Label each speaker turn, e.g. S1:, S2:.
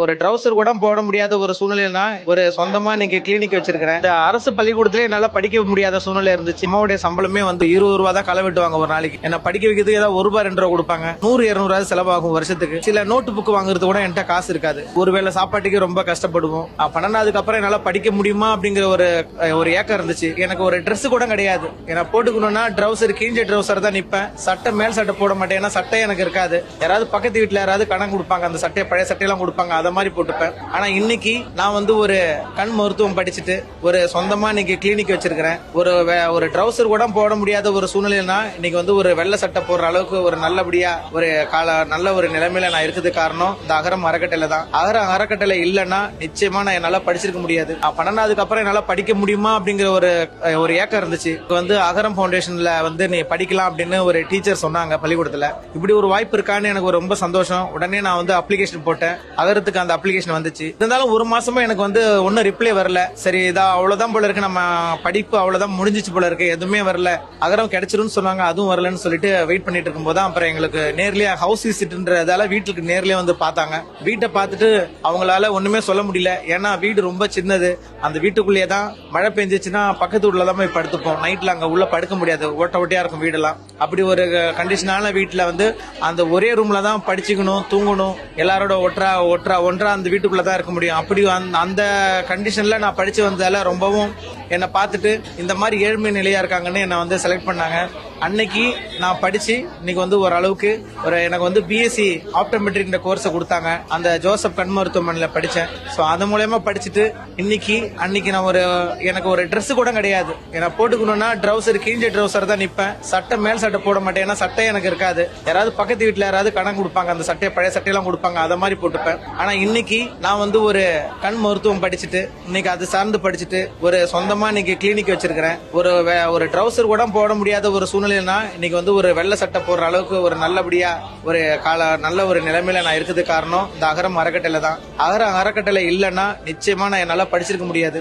S1: ஒரு ட்ரௌசர் கூட போட முடியாத ஒரு சூழ்நிலைனா ஒரு சொந்தமா இன்னைக்கு கிளினிக் வச்சிருக்கிறேன். இந்த அரசு பள்ளிக்கூடத்திலே என்னால படிக்க முடியாத சூழ்நிலை இருந்துச்சு. அம்மாவுடைய சம்பளமே வந்து 20 ரூபா தான் களை வெட்டுவாங்க ஒரு நாளைக்கு. என்ன படிக்க வைக்கிறதுக்கு ஏதாவது ₹1 2 ரூபா கொடுப்பாங்க. 100-200 செலவாகும் வருஷத்துக்கு. சில நோட்டு புக் வாங்குறது கூட என்கிட்ட காசு இருக்காது. ஒருவேளை சாப்பாட்டுக்கு ரொம்ப கஷ்டப்படுவோம். 12வது அப்புறம் என்னால படிக்க முடியுமா அப்படிங்கிற ஒரு ஏக்கம் இருந்துச்சு. எனக்கு ஒரு ட்ரெஸ் கூட கிடையாது. ஏன்னா போட்டுக்கணும்னா ட்ரௌசர் கிழிஞ்ச ட்ரௌசர் தான் நிப்பேன். சட்டை மேல் சட்டை போட மாட்டேன். ஏன்னா சட்டை எனக்கு இருக்காது. யாராவது பக்கத்து வீட்டுல யாராவது கடன் கொடுப்பாங்க, அந்த சட்டையை பழைய சட்டையெல்லாம் கொடுப்பாங்க, அதை மாதிரி போட்டுப்பேன். ஆனா இன்னைக்கு நான் வந்து ஒரு கண் மருத்துவம் படிச்சுட்டு ஒரு சொந்தமா இன்னைக்கு கிளினிக் வச்சிருக்கிறேன். ஒரு ட்ரௌசர் கூட போட முடியாத ஒரு சூழ்நிலைனா இன்னைக்கு வந்து ஒரு வெள்ளை சட்டை போடுற அளவுக்கு ஒரு நல்லபடியா ஒரு நல்ல ஒரு நிலைமையில நான் இருக்குது. காரணம் இந்த அகரம் அறக்கட்டளை தான். அறக்கட்டளை இல்லைன்னா நிச்சயமா நான் என்னால படிச்சிருக்க முடியாது. 12வது அப்புறம் என்னால படிக்க முடியுமா அப்படிங்கிற ஒரு ஏக்கம் இருந்துச்சு. வந்து அகரம் ஃபவுண்டேஷன்ல வந்து நீ படிக்கலாம் அப்படின்னு ஒரு டீச்சர் சொன்னாங்க பள்ளிக்கூடத்துல. இப்படி ஒரு வாய்ப்பு இருக்கான்னு எனக்கு ரொம்ப சந்தோஷம். உடனே நான் வந்து அப்ளிகேஷன் போட்டேன். அகரத்துக்கு அந்த அப்ளிகேஷன் வந்துச்சு. இருந்தாலும் ஒரு மாசமா எனக்கு வந்து ஒன்னும் ரிப்ளை வரல. சரி இதா அவ்வளவுதான் போல இருக்கு, நம்ம படிப்பு அவ்வளவுதான் முடிஞ்சிச்சு போல இருக்கு, எதுவுமே வரல, அகரம் கிடைச்சிருன்னு சொன்னாங்க, அதுவும் வரலன்னு சொல்லிட்டு வெயிட் பண்ணிட்டு இருக்கும்போது அப்புறம் எங்களுக்கு நேர்லயே ஹவுஸ் விசிட்ன்றதால வீட்டுக்கு நேர்லயே வந்து பார்த்தாங்க. வீட்டை பார்த்துட்டு அவங்களால ஒண்ணுமே சொல்ல முடியல. ஏன்னா வீடு ரொம்ப சின்னது. அந்த வீட்டுக்குள்ளேயே தான் மழை பெஞ்சிச்சுன்னா பக்கத்து வீட்டுல தான் போய் படுத்துப்போம். நைட்ல அங்க உள்ள படுக்க முடியாது, ஓட்டையா இருக்கும் வீடெல்லாம். அப்படி ஒரு கண்டிஷனான வீட்டுல வந்து அந்த ஒரே ரூம்ல தான் படிச்சுக்கணும், தூங்கணும், எல்லாரோட ஒன்றா அந்த வீட்டுக்குள்ளதான் இருக்க முடியும். அப்படி அந்த கண்டிஷன்ல நான் படிச்சு வந்ததால ரொம்பவும் என்னை பார்த்துட்டு இந்த மாதிரி ஏழ்மை நிலையா இருக்காங்கன்னு என்னை வந்து செலக்ட் பண்ணாங்க. அன்னைக்கு நான் படிச்சு இன்னைக்கு வந்து ஓரளவுக்கு எனக்கு வந்து பிஎஸ்சி ஆப்டோமெட்ரிக் கோர்ஸை கொடுத்தாங்க. அந்த ஜோசப் கண் மருத்துவமனையில படிச்சேன். ஸோ அது மூலயமா படிச்சுட்டு அன்னைக்கு நான் எனக்கு ஒரு ட்ரெஸ் கூட கிடையாது. ஏன்னா போட்டுக்கணும்னா ட்ரௌசர் கிழிஞ்ச ட்ரௌசர் தான் நிப்பேன். சட்டை மேல் சட்டை போட மாட்டேன். ஏன்னா சட்டை எனக்கு இருக்காது. யாராவது பக்கத்து வீட்டுல யாராவது கடன் கொடுப்பாங்க, அந்த சட்டையை பழைய சட்டையெல்லாம் கொடுப்பாங்க, அதை மாதிரி போட்டுப்பேன். ஆனா இன்னைக்கு நான் வந்து ஒரு கண் மருத்துவம் படிச்சுட்டு இன்னைக்கு அது சார்ந்து படிச்சுட்டு ஒரு சொந்தமா இன்னைக்கு கிளினிக் வச்சிருக்கிறேன். ஒரு ட்ரௌசர் கூட போட முடியாத ஒரு சூழ்நிலைனா இன்னைக்கு வந்து ஒரு வெள்ளை சட்டை போடுற அளவுக்கு ஒரு நல்லபடியா நல்ல ஒரு நிலைமையில நான் இருக்குது. காரணம் இந்த அகரம் அறக்கட்டளை தான். அகரம் அறக்கட்டளை இல்லைன்னா நிச்சயமா நான் என்னால படிச்சிருக்க முடியாது.